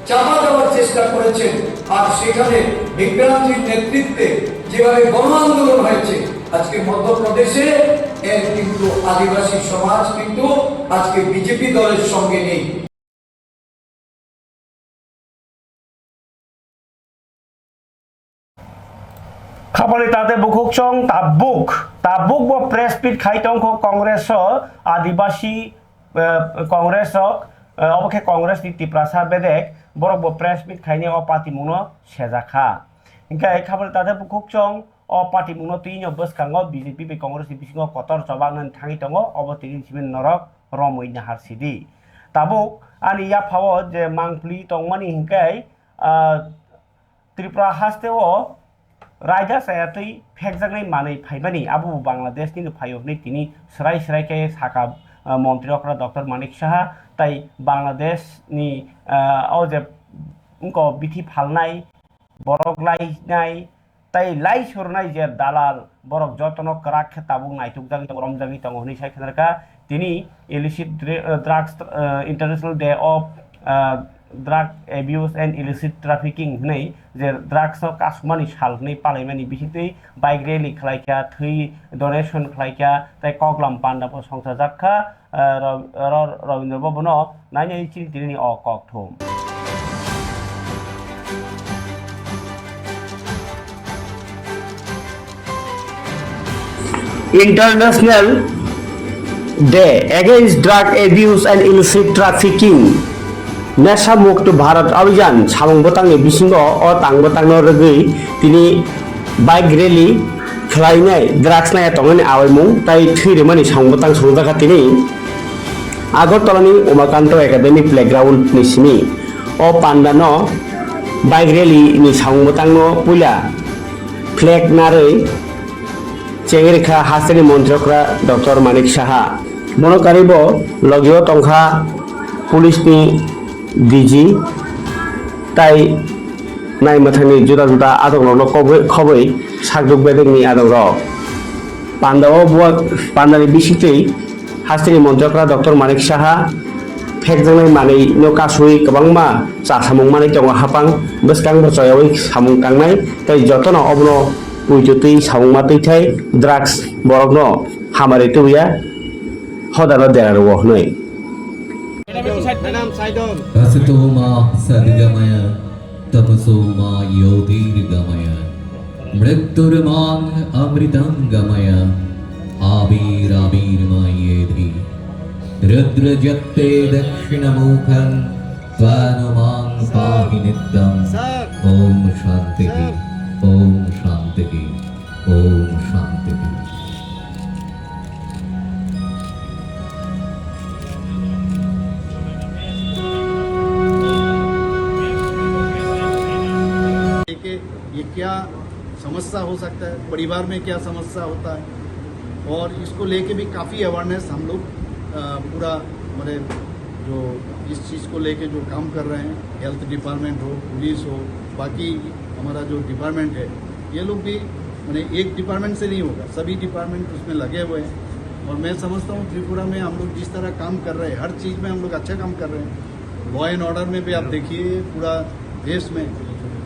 চাপা দেওয়ার চেষ্টা করেছেন, আর সেখানে বিক্রান্তির নেতৃত্বে যেভাবে গণ আন্দোলন হয়েছে আজকে মধ্যপ্রদেশে এর কিন্তু আদিবাসী সমাজ কিন্তু আজকে বিজেপি দলের সঙ্গে নেই। खापाली ताते बुकुक चोंग ताबुक वो प्रेस पिट खाइटों को कांग्रेस आदिवासी कांग्रेस अबके कांग्रेस नि तिप्रासा बेदेक बरक वो प्रेस पिट खाइने ओ पार्टी मुनो सेजाखा इनका खापाली ताते बुकुक चोंग ओ पार्टी मुनो तीन बसकांगो बीजेपी बे कांग्रेस नि बिसिंगो कतर चबांगन थांगि दंगो अबो तिनि सिबिन नरक रमै नाहारसिदि ताबुक आनि या फावो जे मांगप्ली तंगमानि हिंकाय त्रिपुरा हास्तेओ रायजा सायातै फेकजांनाय मानै फाइबानि आबु बांलादेशनि फायबनि तिनि सराय के साका मंत्री अक्रा डॉक्टर मानिक साहा ताई बांलादेशनि औ जे उनको बिथि फालनाय बरक लायनाय ताई लाई सुरनाय जे दालाल बरक जतन कराक ताबु नायथुकजांनि दं रमजांनि दं हनि सायखनारका तिनि illicit drugs international day of drug abuse and illicit trafficking नहीं जे ड्रग्स कासुमानी सालनै पालायमानी बिसितै बाइक रैली खलायखा थै डोनेशन खलायखा ताई कगलाम पान्डाफो संसार जाखा रविन्द्र भवनो नायनाय चिंतिनि अ ककथुम international day against drug abuse and illicit trafficking Nasha Mukt Bharat अभियान सामंग बतांगे बिसिंगो अ तांग बतांगनो रगै तिनि बाइक रैली खलायनाय ड्रग्स नाय तंगनि आवैमु ताई थैरे मानि सामंग बतांग संजाखा तिनि आगरतलानि उमाकान्त एकाडेमी प्लेग्राउंड निसिनि अ पान्डानो बाइक रैली नि सामंग बतांगनो पुला फ्लैग नारै चेंगरेखा हास्तेनि मन्त्रकरा डॉक्टर मानिक साहा मनकारिबो लगियो तंखा पुलिसनि डीजी ताई नाय मथानि जुदा जुदा आदंनो खबै सागदुक बेदोंनि आदंर पान्डाव बुआ पान्डानि बिसितै हास्तेनि मन्त्रकरा डॉक्टर मानिक साहा फेकजांनाय मानै नो कासुइ गोबांमा सासामुं मानै दङ हापां बसकां बचायावै सामुं कांनाय ताई जतन अबनो पुइजोतै सामुं मातैथाय ड्रग्स बरगनो हामारे तुया हदानो देरारो हनै Asatoma sadgamaya tapasoma yodirgamaya mritturmang amritangamaya abiravirmayedhi rudrajatte dakshinamukhan tvanumang pahinitam om shantihi om shantihi om shantihi ये क्या समस्या हो सकता है, परिवार में क्या समस्या होता है और इसको लेके भी काफ़ी अवेयरनेस हम लोग पूरा मतलब जो इस चीज़ को लेके जो काम कर रहे हैं, हेल्थ डिपार्टमेंट हो, पुलिस हो, बाकी हमारा जो डिपार्टमेंट है ये लोग भी मतलब एक डिपार्टमेंट से नहीं होगा, सभी डिपार्टमेंट उसमें लगे हुए हैं और मैं समझता हूँ त्रिपुरा में हम लोग जिस तरह काम कर रहे हैं हर चीज़ में हम लोग अच्छा काम कर रहे हैं। लॉ एंड ऑर्डर में भी आप देखिए पूरा देश में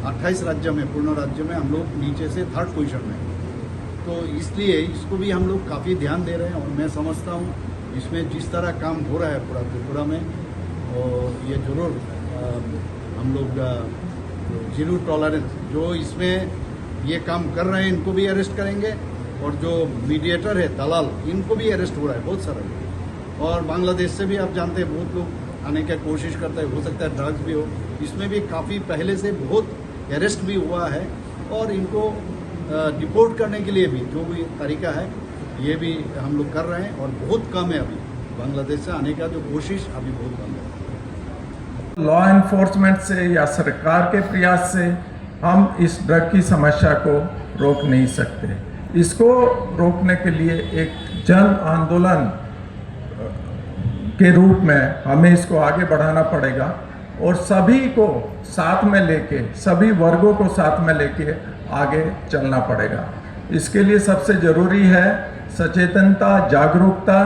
28 राज्य में पूर्ण राज्य में हम लोग नीचे से 3rd पोजीशन में, तो इसलिए इसको भी हम लोग काफ़ी ध्यान दे रहे हैं और मैं समझता हूँ इसमें जिस तरह काम हो रहा है पूरा त्रिपुरा में और ये जरूर हम लोग जीरो टॉलरेंस जो इसमें ये काम कर रहे हैं इनको भी अरेस्ट करेंगे और जो मीडिएटर है दलाल इनको भी अरेस्ट हो रहा है बहुत सारा और बांग्लादेश से भी आप जानते हैं बहुत लोग आने की कोशिश करते हैं, हो सकता है ड्रग्स भी हो, इसमें भी काफ़ी पहले से बहुत अरेस्ट भी हुआ है और इनको डिपोर्ट करने के लिए भी जो भी तरीका है ये भी हम लोग कर रहे हैं और बहुत कम है अभी बांग्लादेश से आने का जो कोशिश अभी बहुत कम है। लॉ एनफोर्समेंट से या सरकार के प्रयास से हम इस ड्रग की समस्या को रोक नहीं सकते। इसको रोकने के लिए एक जन आंदोलन के रूप में हमें इसको आगे बढ़ाना पड़ेगा और सभी को साथ में लेके, सभी वर्गों को साथ में लेके आगे चलना पड़ेगा। इसके लिए सबसे ज़रूरी है सचेतनता, जागरूकता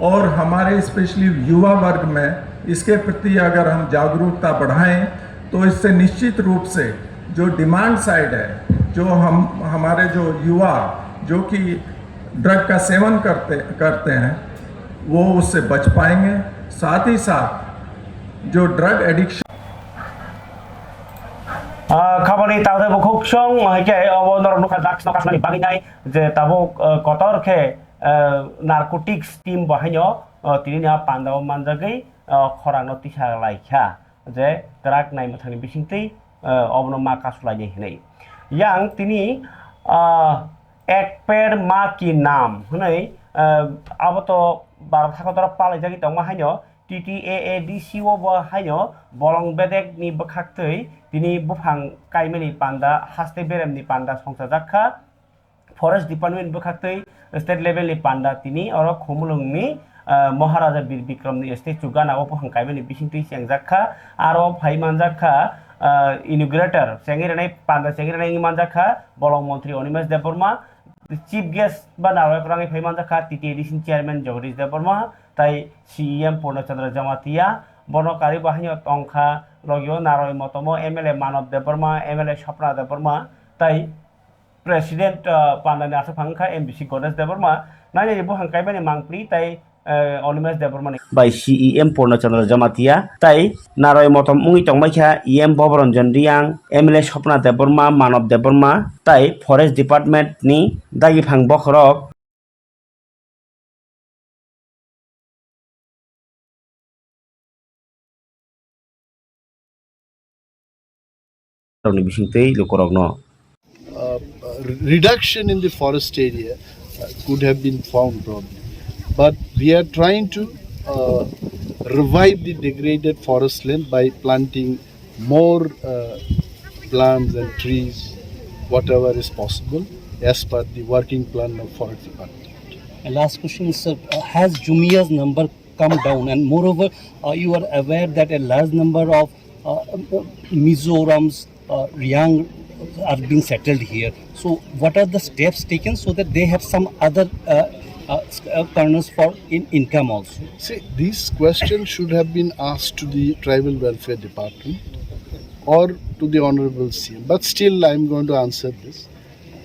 और हमारे स्पेशली युवा वर्ग में इसके प्रति अगर हम जागरूकता बढ़ाएं तो इससे निश्चित रूप से जो डिमांड साइड है, जो हमारे जो युवा जो कि ड्रग का सेवन करते हैं वो उससे बच पाएंगे। साथ ही साथ जो ड्रग एडिक्शन খাবারনি তাদের বুকুক সং মাইকে অবনর নুকা দাক্স নকাসনি বাগিনাই যে তাবুক কতরখে নারকোটিক্স টিম বাহাইনো তিনি পান্দাও মানজাগৈ খরানো তিসা লাইখা যে ট্রাক নাই মথানি বিसिंतै অবন মা কাসুলাই হनै yang তিনি এক পের মা কি নাম হनै আবত বার থাকতর পালাই জাগি দং হাইনো TTAADCO হাইনো বলং বেদেক ni bokhaktei তিনি বুফাং কাইমানি পান্ডা হাস্তে বেরেমনি পান্ডা সংসার জাখা ফরেস্ট ডিপার্টমেন্ট বখাক্তই স্টেট লেভেलनि पान्डा তিনি और खुमुलुंगनि महाराजा बीर विक्रमनि स्टेचु गानाव बुफां काइमानि बिसिंतै सेंजाखा आरो फाइ मानजाखा इनग्रेटर सेंगिरनाय पान्डा सेंगिरनाय मानजाखा बलं मंत्री अनिमेश देबबर्मा चीफ गेस्ट बा नारायणरांनि फाइ मानजाखा TTADC चेयरमैन जगदीश देबबर्मा ताई CEM पूर्णचंद्र जमातिया बनकारि बाहिनी टंखा लगियो नारायण मतमो MLA मानव देबबर्मा MLA सपना देबबर्मा ताई President Pandani Asa Phangka MBC Godes Deborma nanya ibu hangkai bani mangpri tai Onimes Deborma by CEM Purnachandra Jamatia tai Naroy Motom Ungi Tongmaikha EM Boboronjon Diang MLA Sopna Deborma Manob Deborma tai Forest Department ni Dagi Phang Bokrok Bisingtei Lukorogno reduction in the forest area could have been found probably. But we are trying to revive the degraded forest land by planting more plants and trees, whatever is possible, as per the working plan of Forest Department. And last question is, sir, has Jumia's number come down? And moreover, you are aware that a large number of Mizorams, Riang are being settled here. So what are the steps taken so that they have some other corners for income also? See, these questions should have been asked to the Tribal Welfare Department or to the Honorable CM. But still, I am going to answer this.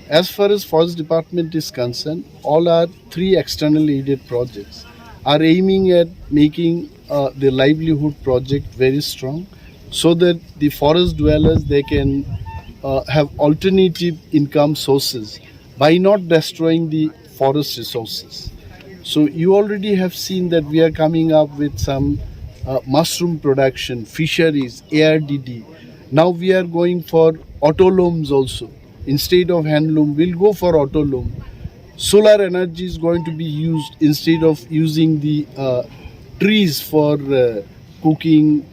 As far as Forest Department is concerned, all our 3 externally aided projects are aiming at making the livelihood project very strong, so that the forest dwellers, they can have alternative income sources by not destroying the forest resources. So you already have seen that we are coming up with some mushroom production, fisheries, ARDD. Now we are going for autolomes also. Instead of handloom, we'll go for autoloom. Solar energy is going to be used instead of using the trees for cooking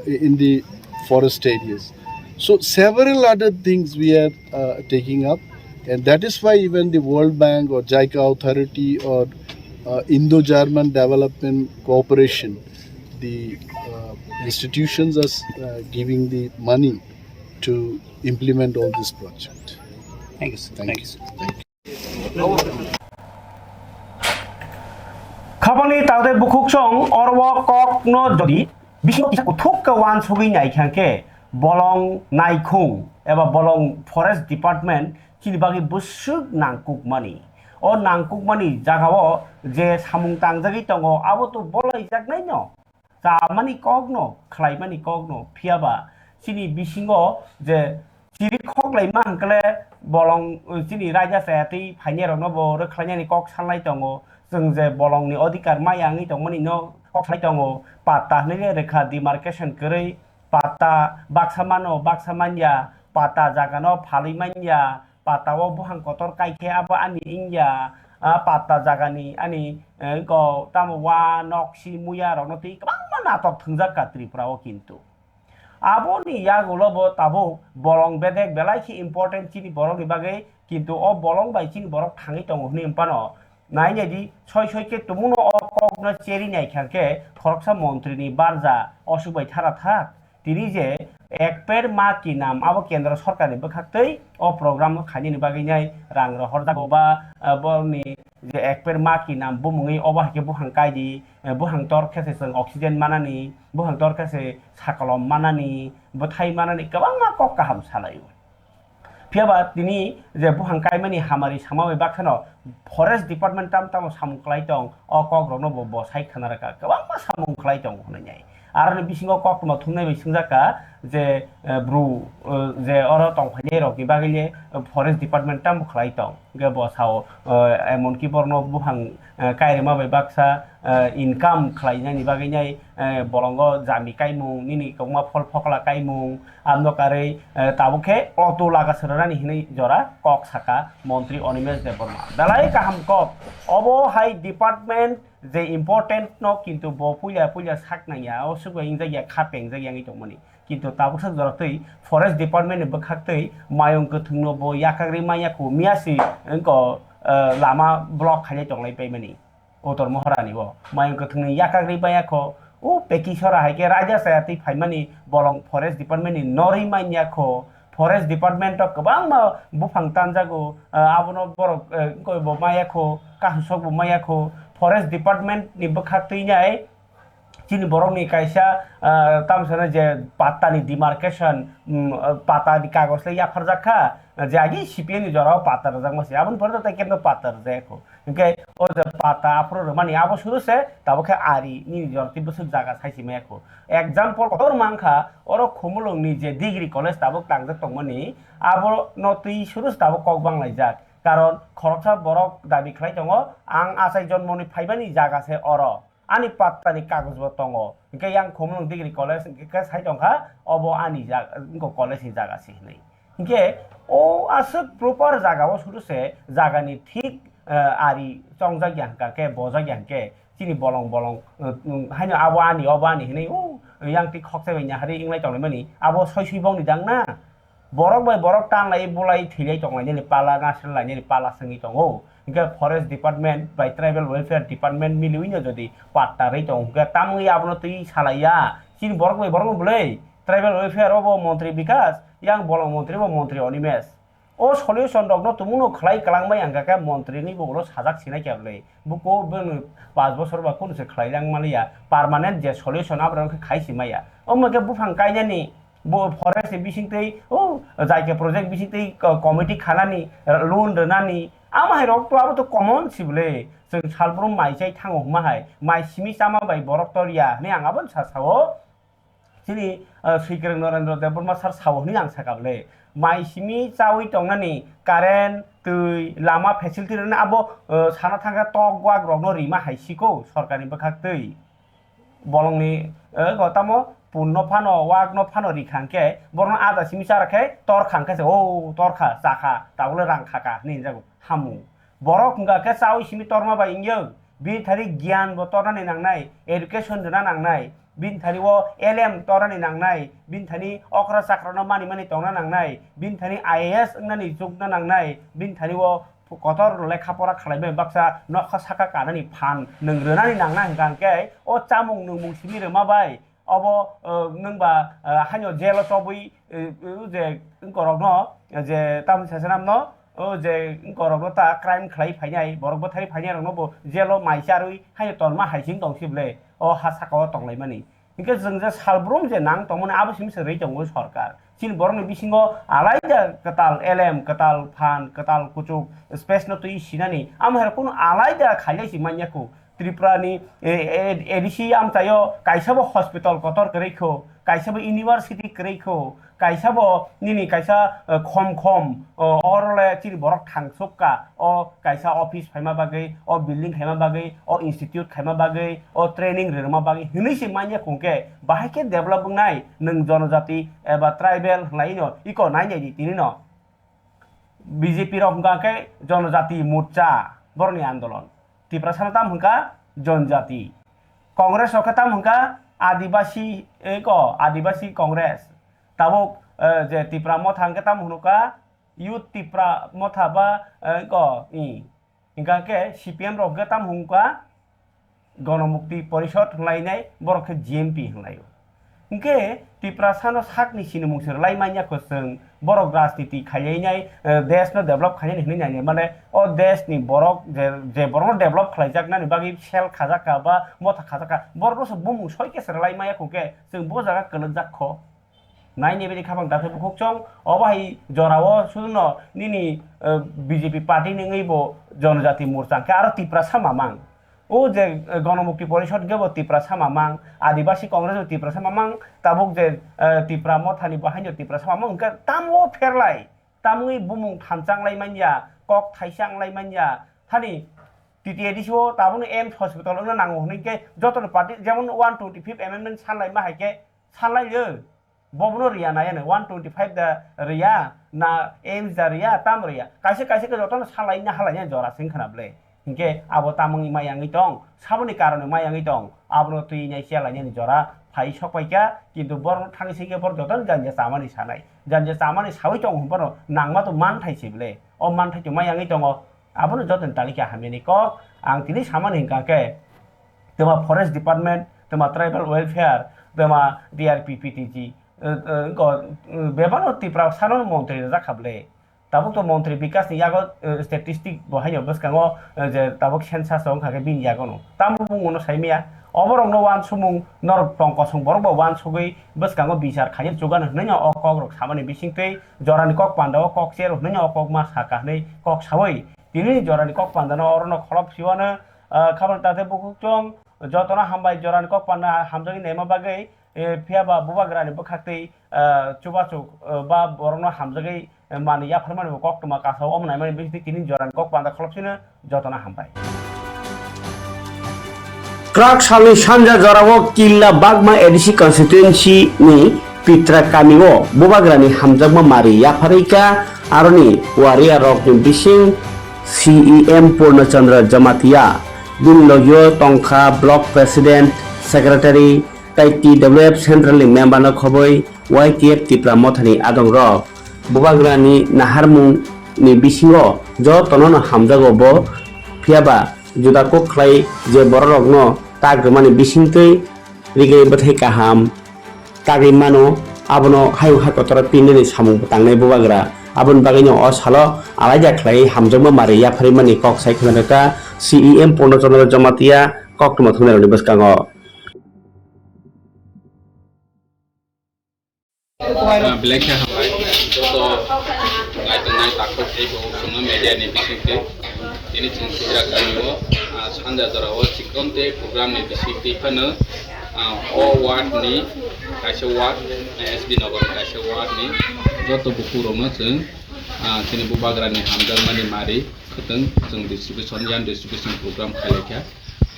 in the forest areas. So several other things we are taking up, and that is why even the World Bank or JICA Authority or Indo-German Development Cooperation, the institutions are giving the money to implement all this project. Thank you, sir. Thank you, sir. Kapani taude bukuk song orwo kok no jodi bising isa kuthuk kawan sogi nyai khangke bolong naikung eba bolong forest department chini bagi busuk nangkuk mani o nangkuk mani jagao je samung tangjagi tongo abo to bolai jagnai no sa mani kogno khlai mani kogno phiaba chini bisingo je chiri khoklai mangkle bolong chini raja sati phaine rokno bo re khlainani kok sanlai tongo जों जे बलंनि अधिकार मायांgi tongmani no kokhlai tongo pata nile rekha demarcation korei pata baksamano baksamanya pata jagano phalimanya patao buhang kotor kaikhe abo ani ingya pata jagani ani go tamwa noksi muya rokno ti kabang natok thungjaka Tripurao kintu aboni yagulo bo tabo bolong bedek belai ki important chini borok ni bagai kintu o bolong bai chini borok thangi tongo hni impano nai jadi ছয় ke tumuno okogno cheri nai khangke khoroksa মন্ত্রী ni barja osubai thara thak tini je ek per ma ki nam abo kendra sarkar ni bokhaktei o program khani ni bagui nai rang ro horda ba boni je ek per ma ki nam bumungui oba ke buhang kaidi buhang tor khese sing oxygen manani buhang tor khese sakolom manani bothai manani kabang ma kok kaham salayo Piaba tini je buhang kaimani hamari samawai bakhano forest department tam tam samung klai tong o kogrokno bo sai khanaraka kabang ma samung klai tong honai आरो बिसिङाव कक्टमा थुंनाय बिसिं जाका जे ब्रु जे अर तंफानि रकि बागैले forest department ताम खलाई तंग गे बसाव एमन कि बरनो बुहां कायमाबाय Baksa income खलायनायनि बागैनाय बलंगो जामि कायमु निनि comma फल फकला कायमु आमनो कारै ताबुखे अटो लागा सरनानि हिनै जरा कक साका मंत्री अनिमेश देबबर्मा दालाय काहाम कक अबो हाई डिपार्टमेंट जे इम्पोर्टेंट न किन्तु ब पुया पुया साकनाया असुगो इंजाया खापें जायाङै दंमोन किन्तु ताबुक जरतै फरेस्ट डिपार्टमेंट बखाक्तै मायं गथुंनो बो याकाग्रि मायाखौ मियासि अंको लामा ब्लक खाले दंलाय बायमानि उत्तर महरानि बो मायं गथुंनो याकाग्रि बायाखौ ओ पेकिसरा हायके राजा सायाति फाइमानि बलं फरेस्ट डिपार्टमेंट नि नरि मायाखौ फरेस्ट डिपार्टमेंट गोबां बुफां तानजागो आबनो बर मायाखौ काहुसक मायाखौ फरेस्ट डिपार्टमेंट नि बखाक्तैनाय चीन बरंनि कायसा तामसना जे पातानि डिमार्केशन पातानि कागजले याफार जाखा जे आगे सीपीएम नि जराव पाता रजाक मसे आबन परदा त केनो पाता रजायखौ इनके ओ जे पाता आफरो माने आबो सुरु से ताबखे आरि नि जरति बसु जागा साइसि मायाखौ एग्जांपल कतर मांखा ओरो खुमुलंनि जे डिग्री कलेज ताबो तांजक तंमनि आबो नतै सुरु ताबो कक बांलाय जाक कारण खरसा बरक दाबि खलाय दङ आं आसाय जन्मनि फाइबानि जागासे अर आनी पात्तानि कागज बतंगो इनके yang खुमुलुं डिग्री कलेज इनके साइ दंखा अबो आनी जा इनको कलेज नि जागा से नै इनके ओ आसक प्रॉपर जागाव सुरुसे जागानि ठीक आरि चंजा ग्यानका के बजा ग्यानके चिनि बलं बलं हाइनो आबो आनी नै ओ yang ति खक्से बैना हारि इंलाय तंलायमानि आबो सयसुइ बावनि दांना बरक बाय बरक टांलाय बुलाय थैलाय तंलायनि पाला नासलायनि पाला संगि दंगो इनके फरेस्ट डिपार्टमेंट बाय ट्राइबल वेलफेयर डिपार्टमेंट मिलिउइनो जदि पाट्टारै दंगा तामुइ आबनो तै सालाया चिन बरक बाय बरक बुलै ट्राइबल वेलफेयर अबो मंत्री विकास yang bolong मंत्री बो मंत्री अनिमेश ओ सल्यूशन दगनो तुमुनो खलाय कलांबाय आंगाका मंत्रीनि बगलो साजाक सिनाय केबलै बुको बन 5 बोसोर बा कोनसे खलायलां मालिया परमानेंट जे सल्यूशन आब्रांखौ खायसि माया अमके बुफां कायनानि बो फरेस्ट बिसिंतै ओ जायके प्रोजेक्ट बिसिंतै कमिटी खानानि लोन रनानि आमाय रक्तो आबो तो कमन सिबले जों सालब्रम माइसाय थाङो माहाय माइ सिमि सामा बाय बरक्टरिया नि आंगाबो सासावो सिनि श्रीकृष्ण नरेंद्र देव बर्मा सार सावनि आं सागाबले माइ सिमि चावै तंनानि कारेन्ट तै लामा फेसिलिटी रना आबो साना थांगा टक वाग रगनो रिमा हाइसिको सरकारनि बखाक्तै बलंनि गतामो पुन्नो फानो वागनो फानो रिखांके बरनो आदा सिमि साराखे तर खांखासे ओ तरखा जाखा तावले रां खाका नि जागो हामु बरक गाके चावै सिमि तरमा बाय इंयो बि थारि ज्ञान बो तरनानि नांनाय एडुकेशन दना नांनाय बिन थारि वो एलएम तरनानि नांनाय बिन थानि अक्रा चाक्रनो मानि मानि तंना नांनाय बिन थानि आईएएस नानि जुगना नांनाय बिन थारि वो कतर लेखा परा खालायबाय बाक्सा नखा साका कानानि फान नोंग्रोनानि नांना गांके ओ चामुं नोंमुं सिमि रमाबाय अब नोंबा हान्यो जेल तबै जे करगनो जे ताम सासनाम न ओ जे करगनो ता क्राइम खलाय फायनाय बरगबो थारि फायनाय रंनो बो जेल माइसारुइ हान्यो तनमा हाइसिं दंसिबले ओ हासाकाव तंलायमानि इनके जों जे सालब्रम जे नां तमन आबो सिमसे रै दंगो सरकार चिन बरनि बिसिङो आलायदा कताल एलएम कताल फान कताल कुचुक स्पेस न तुइ सिनानि आमहेर कुन आलायदा खायलायसि मान्याखौ त्रिपुरानि एडिसि आमचायो काइसाबो हस्पिटल कतर करैखौ काइसाबो यूनिवर्सिटी करैखौ काइसाबो निनि काइसा खम अरले चिन बरक थांसोबका ओ काइसा ऑफिस फायमा बागै ओ बिल्डिं खायमा बागै ओ इंस्टिट्यूट खायमा बागै ओ ट्रेनिंग रेरमा बागै हिनैसि मान्या खुंके बाहायके डेभलप नाय नों जनजाति एबा ट्राइबल लाइनो इको नायनायनि तिनिनो बीजेपी रंगाके जनजाति मोर्चा बरनि आंदोलन तिप्रासाना ताम हुंका जनजाति कांग्रेस रखताम हुंका आदिवासी एको आदिवासी कांग्रेस ताबो जे तिप्रा मथांके ताम हुनुका यूथ तिप्रा मथाबा एको इनका के सीपीएम रखगे ताम हुंका गणमुक्ति परिषद हुंलायनाय बरखे जीएमपी हुंलायो इनके तिप्रासानो साकनि सिनो मुंसोर लाइमान्याखौ जों बरक राजनीति खायनाय देशनो डेभलप खायनाय हिनाय माने ओ देशनि बरक जे बरक डेभलप खालायजाकनानि बागै सेल खाजाका बा मथा खाजाका बरकसो बुमु सयकेसर लाइमायाखौ के जों बो जागा कलक जाखो नायनि बेदि खाबां दाथे बुखचं अबाहि जरावो सुनो निनि बीजेपी पार्टी नङैबो जनजाति मोर्चा के आरो तिप्रासा मामां ও যে গণমুক্তি পরিষদ গেব ত্রিপুরা সামামাং আদিবাসী কংগ্রেস ত্রিপুরা সামামাং তাবুক যে ত্রিপুরা মথানি বাহাইন ত্রিপুরা সামামাং তামো ফেরলাই তামুই বুমুং থানচাংলাই মাইয়া কক থাইসাংলাই মাইয়া থানি টিটিএডিসিও তাবুনো एम्स हस्पिटाल ओनो नांगौ हनैके जतन पार्टी जेमन 125 एमेंडमेंट सानलाय माहायके सानलायो बबनो रिया नायानो 125 दा रिया ना एम्स दा रिया ताम रिया काइसे काइसे के जतन सानलायनो हालायनो जरा सिं खनाबले हिंके आबो तामंनि मायांगै दं साबनि कारणे मायांगै दं आबनो तुइनाय सियालायनो जरा फाइ सकबायका किन्तु बर थांसिके बर जतन जानजे सामानि सानाय जानजे सामानि सावै दं बर नांमा तो मान थाइसिबले अ मान थाइतो मायांगै दं आबनो जतन तालिका हामिनि कक आं तिनि सामान हिंकाके तेमा फरेस्ट डिपार्टमेंट तेमा ट्राइबल वेलफेयर तेमा DRPPTG बेबानो त्रिपुरा सानो मंत्री जाखाबले ताबुक तो मंत्री विकास नि यागो स्टैटिस्टिक बहाय बसकांगो जे ताबुक सेंसास दं खाके बिन यागोनो तामु बुंगोनो साइमिया अबरंनो वान सुमुं नरक टंकसं बरबो वान सुगै बसकांगो बिचार खायन जुगान हनैनो अकग्रक सामानि बिसिंतै जरानि कक पान्दाव कक सेर हनैनो अकक मा साकानै कक सावै तिनि जरानि कक पान्दानो अरनो खलब सिवानो खाबल ताते बुकुचं जतना हामबाय जरानि कक पान्दा हामजोगि नेमा बागै फियाबा बुबाग्रानि बखाक्तै चुबाचुक बा बरनो हामजोगै मानि याफरमानि कक तमा कासाव अमनाय मानि बिसिंतै तिनि जरानि कक पान्दा खलबसिनो जतना हामबाय क्राक सालनि सानजा जराव किल्ला बागमा एडिसि कन्स्टिट्युएन्सि नि पित्रा कामिओ बुबाग्रानि हामजागमा मारि याफारैका आरनि वारिया रकनि बिसिं CEM पूर्णचंद्र जमातिया बिनलयो टंका block president secretary TWF central member न खबै YTF तिप्रा मथानि आदं रक बुबाग्रानि नाहारमुं नि बिसिङो ज तनन हामजागोबो फियाबा जुदाको ख्लाय जे बररगनो तागमानि बिसिंतै रिगे बथै काहाम तागै मानो आबनो हायु हाकतर पिननि सामुं तांनाय बुबाग्रा आबन बागैनो असालो आलायजा ख्लाय हामजागमा मारि याफारिमानि कक साइखनाका CEM पूर्णचंद्र जमातिया कक मथुनारनि बसकांगो ब्लैक हाबाय तो नायतनाय ताखो थैबो सुनो मेडियानि बिसिंतै दिनै जों सिरा गामियाव सानजा जराव सिकन्ते प्रग्रामनि बिसिंतै फनो अ वार्डनि काइसे वार्ड SB नगर काइसे वार्डनि जत बुकुरावनो जों जोंनि बुबाग्रानि हामजागमानि मारि खोथों जों डिस्ट्रिबिउसन यान डिस्ट्रिबिउसन प्रग्राम खालायखा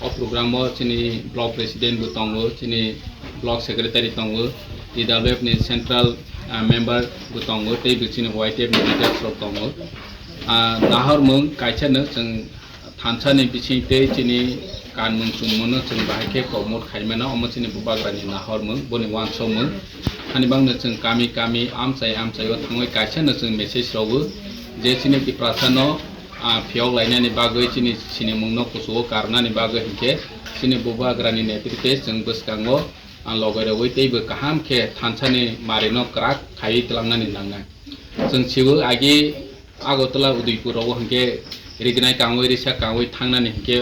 अ प्रग्रामाव जोंनि ब्लक प्रेसिडेन्टबो दङ जोंनि ब्लक सेक्रेटारि दङ DWF नि सेंट्रल मेम्बर बो दङ तैबो जोंनि YTF नि लिडार्स दङ नाहरमुं काइसेनो जों थानसानि बिसिंतै जोंनि कानमुं सुमुंनो जों बाहायखे प्रमोट खायमाना अमसिनि बुबाग्रानि नाहरमुं बनि वानसमुं हानिबांनो जों गामि गामि आमसायाव थाङै काइसेनो जों मेसेज रावो जे जोंनि टिप्रासानो फियाव लायनानि बागै जोंनि सिनेमुंनो कुसुओ कारनानि बागै हिंके जोंनि बुबाग्रानि नेतृत्वे जों बसकांगो लगैरावै तैबो काहाम के थानसानि मारिनो क्राक खायै तलांनानि नांना जों सिबो आगे आगरतला उदयपुराव हिंके रिगनाय कांवै रिसा कांवै थांनानि हिंके